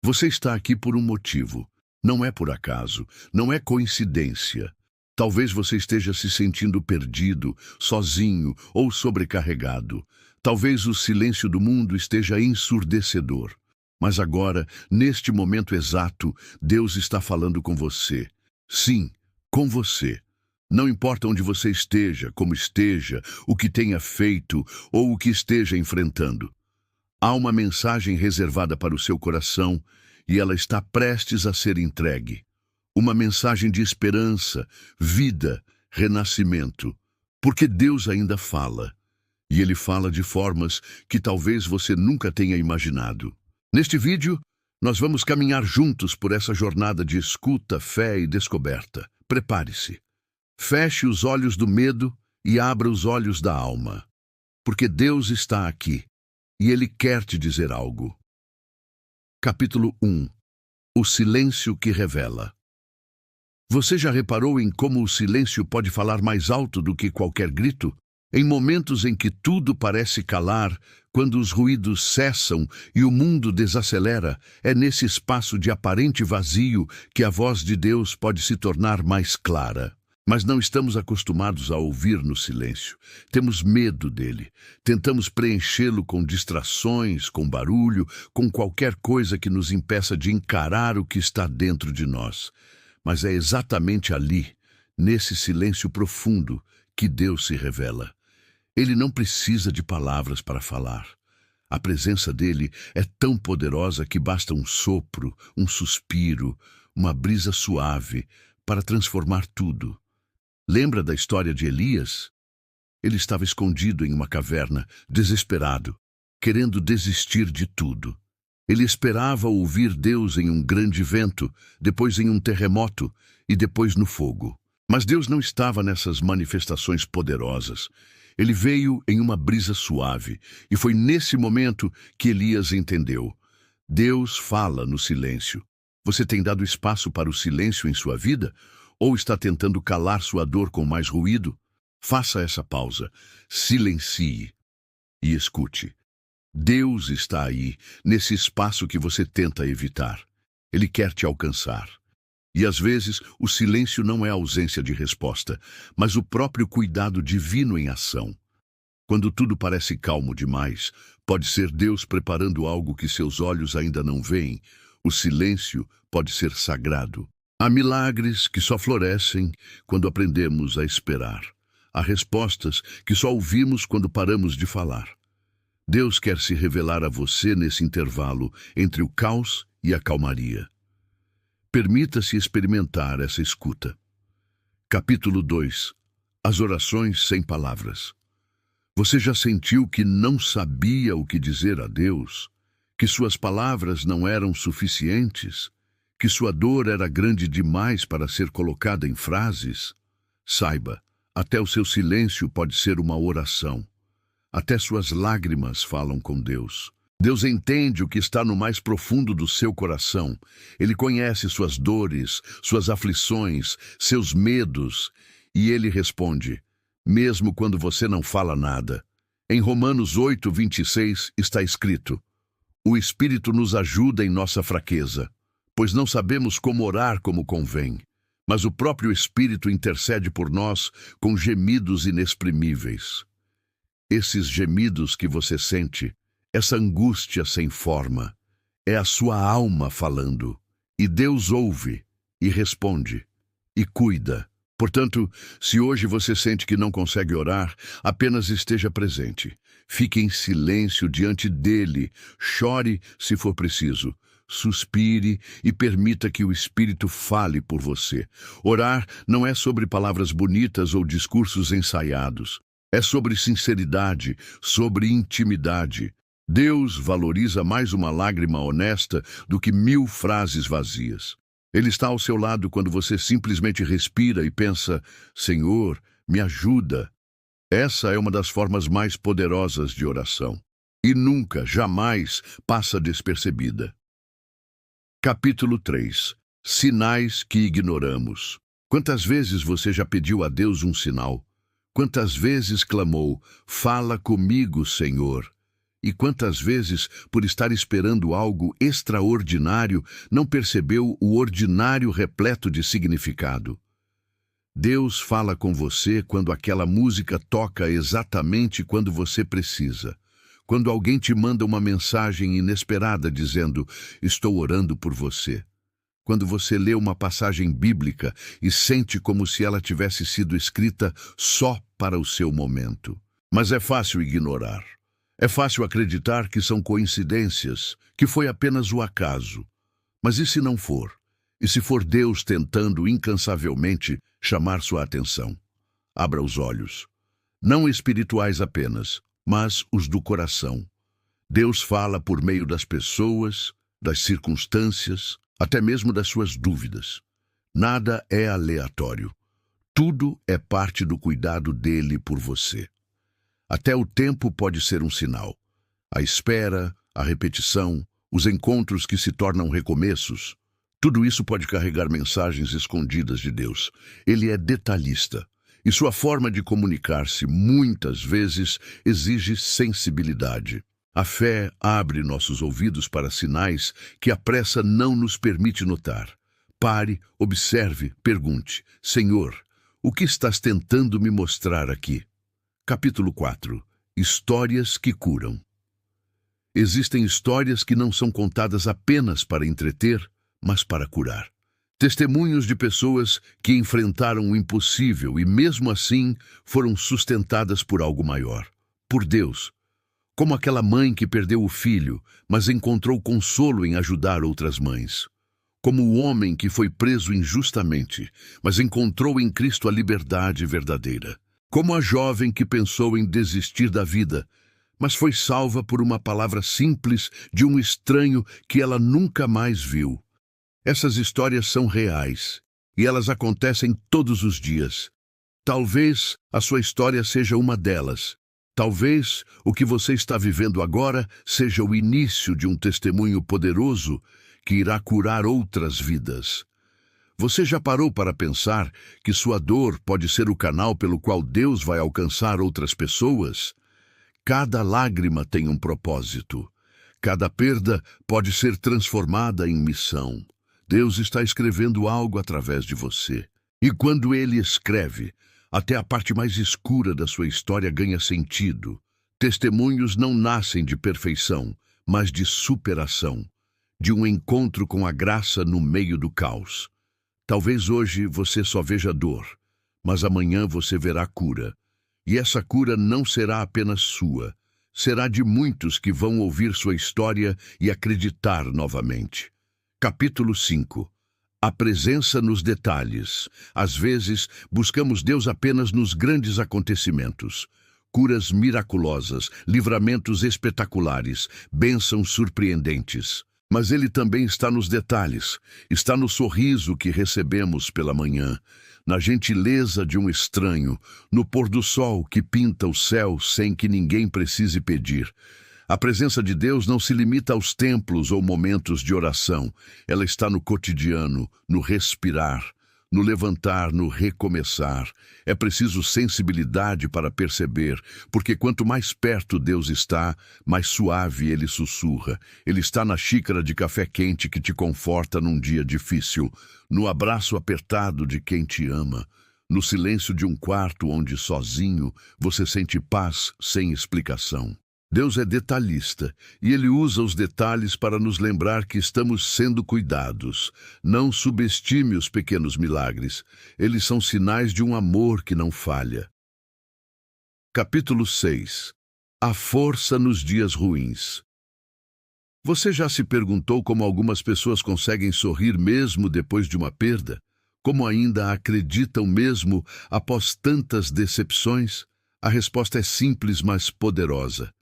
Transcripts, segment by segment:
Você está aqui por um motivo. Não é por acaso, não é coincidência. Talvez você esteja se sentindo perdido, sozinho ou sobrecarregado. Talvez o silêncio do mundo esteja ensurdecedor. Mas agora, neste momento exato, Deus está falando com você. Sim, com você. Não importa onde você esteja, como esteja, o que tenha feito ou o que esteja enfrentando. Há uma mensagem reservada para o seu coração e ela está prestes a ser entregue. Uma mensagem de esperança, vida, renascimento. Porque Deus ainda fala. E Ele fala de formas que talvez você nunca tenha imaginado. Neste vídeo, nós vamos caminhar juntos por essa jornada de escuta, fé e descoberta. Prepare-se. Feche os olhos do medo e abra os olhos da alma. Porque Deus está aqui e Ele quer te dizer algo. Capítulo 1. O silêncio que revela. Você já reparou em como o silêncio pode falar mais alto do que qualquer grito? Em momentos em que tudo parece calar, quando os ruídos cessam e o mundo desacelera, é nesse espaço de aparente vazio que a voz de Deus pode se tornar mais clara. Mas não estamos acostumados a ouvir no silêncio. Temos medo dele. Tentamos preenchê-lo com distrações, com barulho, com qualquer coisa que nos impeça de encarar o que está dentro de nós. Mas é exatamente ali, nesse silêncio profundo, que Deus se revela. Ele não precisa de palavras para falar. A presença dele é tão poderosa que basta um sopro, um suspiro, uma brisa suave para transformar tudo. Lembra da história de Elias? Ele estava escondido em uma caverna, desesperado, querendo desistir de tudo. Ele esperava ouvir Deus em um grande vento, depois em um terremoto e depois no fogo. Mas Deus não estava nessas manifestações poderosas. Ele veio em uma brisa suave, e foi nesse momento que Elias entendeu. Deus fala no silêncio. Você tem dado espaço para o silêncio em sua vida? Ou está tentando calar sua dor com mais ruído? Faça essa pausa, silencie e escute. Deus está aí, nesse espaço que você tenta evitar. Ele quer te alcançar. E às vezes, o silêncio não é ausência de resposta, mas o próprio cuidado divino em ação. Quando tudo parece calmo demais, pode ser Deus preparando algo que seus olhos ainda não veem. O silêncio pode ser sagrado. Há milagres que só florescem quando aprendemos a esperar. Há respostas que só ouvimos quando paramos de falar. Deus quer se revelar a você nesse intervalo entre o caos e a calmaria. Permita-se experimentar essa escuta. Capítulo 2. As orações sem palavras. Você já sentiu que não sabia o que dizer a Deus? Que suas palavras não eram suficientes? Que sua dor era grande demais para ser colocada em frases? Saiba, até o seu silêncio pode ser uma oração. Até suas lágrimas falam com Deus. Deus entende o que está no mais profundo do seu coração. Ele conhece suas dores, suas aflições, seus medos. E Ele responde, mesmo quando você não fala nada. Em Romanos 8:26 está escrito, o Espírito nos ajuda em nossa fraqueza, pois não sabemos como orar como convém, mas o próprio Espírito intercede por nós com gemidos inexprimíveis. Esses gemidos que você sente, essa angústia sem forma, é a sua alma falando, e Deus ouve, e responde, e cuida. Portanto, se hoje você sente que não consegue orar, apenas esteja presente. Fique em silêncio diante dele, chore se for preciso. Suspire e permita que o Espírito fale por você. Orar não é sobre palavras bonitas ou discursos ensaiados. É sobre sinceridade, sobre intimidade. Deus valoriza mais uma lágrima honesta do que 1000 frases vazias. Ele está ao seu lado quando você simplesmente respira e pensa, Senhor, me ajuda. Essa é uma das formas mais poderosas de oração. E nunca, jamais, passa despercebida. Capítulo 3. Sinais que ignoramos. Quantas vezes você já pediu a Deus um sinal? Quantas vezes clamou, fala comigo, Senhor? E quantas vezes, por estar esperando algo extraordinário, não percebeu o ordinário repleto de significado? Deus fala com você quando aquela música toca exatamente quando você precisa. Quando alguém te manda uma mensagem inesperada dizendo: "Estou orando por você". Quando você lê uma passagem bíblica e sente como se ela tivesse sido escrita só para o seu momento. Mas é fácil ignorar. É fácil acreditar que são coincidências, que foi apenas o acaso. Mas e se não for? E se for Deus tentando incansavelmente chamar sua atenção? Abra os olhos. Não espirituais apenas, mas os do coração. Deus fala por meio das pessoas, das circunstâncias, até mesmo das suas dúvidas. Nada é aleatório. Tudo é parte do cuidado dele por você. Até o tempo pode ser um sinal. A espera, a repetição, os encontros que se tornam recomeços, tudo isso pode carregar mensagens escondidas de Deus. Ele é detalhista, e sua forma de comunicar-se muitas vezes exige sensibilidade. A fé abre nossos ouvidos para sinais que a pressa não nos permite notar. Pare, observe, pergunte: Senhor, o que estás tentando me mostrar aqui? Capítulo 4. Histórias que curam. Existem histórias que não são contadas apenas para entreter, mas para curar. Testemunhos de pessoas que enfrentaram o impossível e, mesmo assim, foram sustentadas por algo maior, por Deus. Como aquela mãe que perdeu o filho, mas encontrou consolo em ajudar outras mães. Como o homem que foi preso injustamente, mas encontrou em Cristo a liberdade verdadeira. Como a jovem que pensou em desistir da vida, mas foi salva por uma palavra simples de um estranho que ela nunca mais viu. Essas histórias são reais, e elas acontecem todos os dias. Talvez a sua história seja uma delas. Talvez o que você está vivendo agora seja o início de um testemunho poderoso que irá curar outras vidas. Você já parou para pensar que sua dor pode ser o canal pelo qual Deus vai alcançar outras pessoas? Cada lágrima tem um propósito. Cada perda pode ser transformada em missão. Deus está escrevendo algo através de você. E quando Ele escreve, até a parte mais escura da sua história ganha sentido. Testemunhos não nascem de perfeição, mas de superação, de um encontro com a graça no meio do caos. Talvez hoje você só veja dor, mas amanhã você verá cura. E essa cura não será apenas sua, será de muitos que vão ouvir sua história e acreditar novamente. Capítulo 5. A presença nos detalhes. Às vezes, buscamos Deus apenas nos grandes acontecimentos. Curas miraculosas, livramentos espetaculares, bênçãos surpreendentes. Mas Ele também está nos detalhes, está no sorriso que recebemos pela manhã, na gentileza de um estranho, no pôr do sol que pinta o céu sem que ninguém precise pedir. A presença de Deus não se limita aos templos ou momentos de oração. Ela está no cotidiano, no respirar, no levantar, no recomeçar. É preciso sensibilidade para perceber, porque quanto mais perto Deus está, mais suave Ele sussurra. Ele está na xícara de café quente que te conforta num dia difícil, no abraço apertado de quem te ama, no silêncio de um quarto onde sozinho você sente paz sem explicação. Deus é detalhista, e Ele usa os detalhes para nos lembrar que estamos sendo cuidados. Não subestime os pequenos milagres. Eles são sinais de um amor que não falha. Capítulo 6. A força nos dias ruins. Você já se perguntou como algumas pessoas conseguem sorrir mesmo depois de uma perda? Como ainda acreditam mesmo após tantas decepções? A resposta é simples, mas poderosa.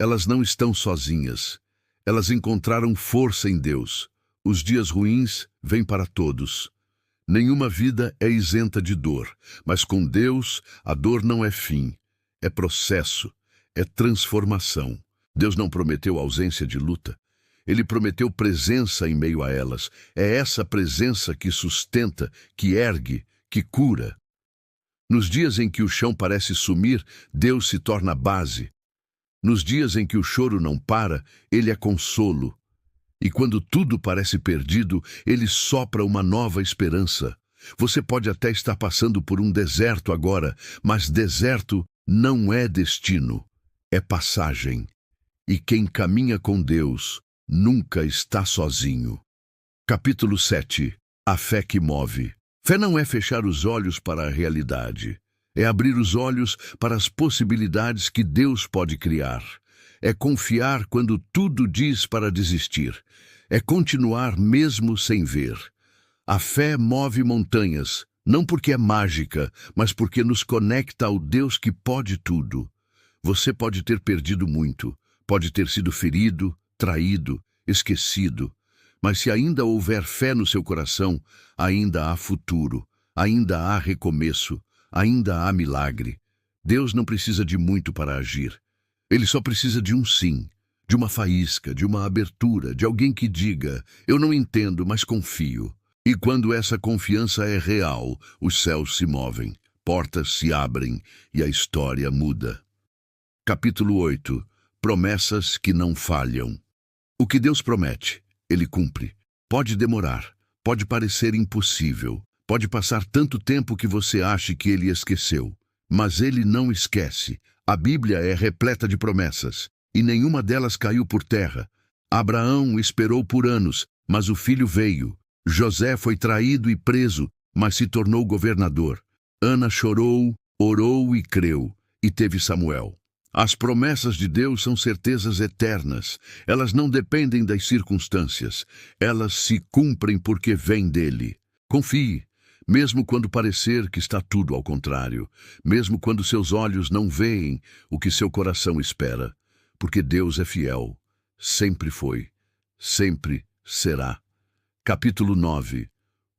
Elas não estão sozinhas. Elas encontraram força em Deus. Os dias ruins vêm para todos. Nenhuma vida é isenta de dor, mas com Deus a dor não é fim, é processo, é transformação. Deus não prometeu ausência de luta. Ele prometeu presença em meio a elas. É essa presença que sustenta, que ergue, que cura. Nos dias em que o chão parece sumir, Deus se torna base. Nos dias em que o choro não para, ele é consolo. E quando tudo parece perdido, ele sopra uma nova esperança. Você pode até estar passando por um deserto agora, mas deserto não é destino, é passagem. E quem caminha com Deus nunca está sozinho. Capítulo 7. A fé que move. Fé não é fechar os olhos para a realidade. É abrir os olhos para as possibilidades que Deus pode criar. É confiar quando tudo diz para desistir. É continuar mesmo sem ver. A fé move montanhas, não porque é mágica, mas porque nos conecta ao Deus que pode tudo. Você pode ter perdido muito, pode ter sido ferido, traído, esquecido. Mas se ainda houver fé no seu coração, ainda há futuro, ainda há recomeço, ainda há milagre. Deus não precisa de muito para agir. Ele só precisa de um sim, de uma faísca, de uma abertura, de alguém que diga: eu não entendo, mas confio. E quando essa confiança é real, os céus se movem, portas se abrem e a história muda. Capítulo 8. Promessas que não falham. O que Deus promete, Ele cumpre. Pode demorar, pode parecer impossível, pode passar tanto tempo que você ache que Ele esqueceu. Mas Ele não esquece. A Bíblia é repleta de promessas, e nenhuma delas caiu por terra. Abraão esperou por anos, mas o filho veio. José foi traído e preso, mas se tornou governador. Ana chorou, orou e creu, e teve Samuel. As promessas de Deus são certezas eternas. Elas não dependem das circunstâncias. Elas se cumprem porque vêm dele. Confie, mesmo quando parecer que está tudo ao contrário. Mesmo quando seus olhos não veem o que seu coração espera. Porque Deus é fiel. Sempre foi. Sempre será. Capítulo 9.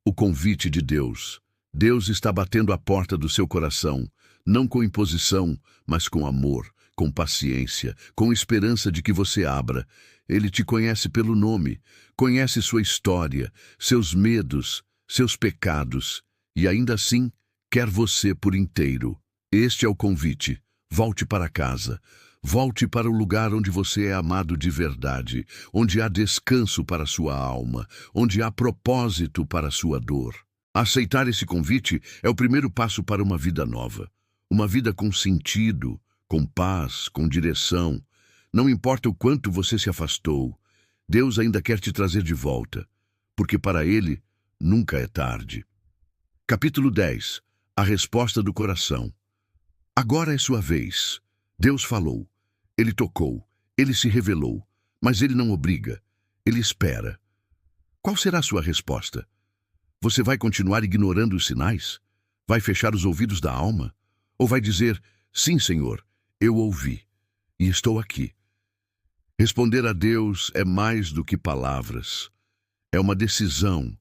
O convite de Deus. Deus está batendo à porta do seu coração, não com imposição, mas com amor, com paciência, com esperança de que você abra. Ele te conhece pelo nome, conhece sua história, seus medos, seus pecados, e ainda assim quer você por inteiro. Este é o convite. Volte para casa. Volte para o lugar onde você é amado de verdade, onde há descanso para sua alma, onde há propósito para sua dor. Aceitar esse convite é o primeiro passo para uma vida nova. Uma vida com sentido, com paz, com direção. Não importa o quanto você se afastou, Deus ainda quer te trazer de volta, porque para Ele nunca é tarde. Capítulo 10. A resposta do coração. Agora é sua vez. Deus falou. Ele tocou. Ele se revelou. Mas Ele não obriga. Ele espera. Qual será a sua resposta? Você vai continuar ignorando os sinais? Vai fechar os ouvidos da alma? Ou vai dizer: sim, Senhor, eu ouvi e estou aqui? Responder a Deus é mais do que palavras. É uma decisão.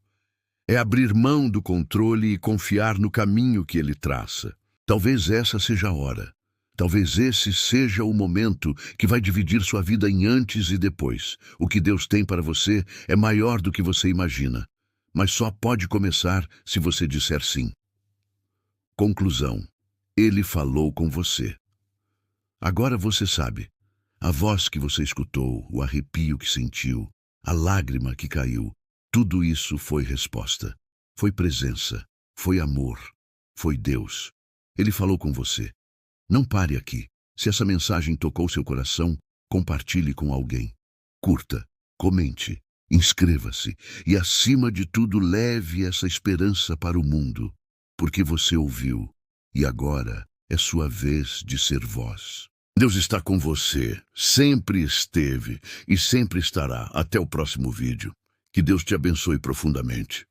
É abrir mão do controle e confiar no caminho que Ele traça. Talvez essa seja a hora. Talvez esse seja o momento que vai dividir sua vida em antes e depois. O que Deus tem para você é maior do que você imagina, mas só pode começar se você disser sim. Conclusão. Ele falou com você. Agora você sabe. A voz que você escutou, o arrepio que sentiu, a lágrima que caiu, tudo isso foi resposta. Foi presença, foi amor, foi Deus. Ele falou com você. Não pare aqui. Se essa mensagem tocou seu coração, compartilhe com alguém. Curta, comente, inscreva-se e, acima de tudo, leve essa esperança para o mundo, porque você ouviu e agora é sua vez de ser voz. Deus está com você, sempre esteve e sempre estará. Até o próximo vídeo. Que Deus te abençoe profundamente.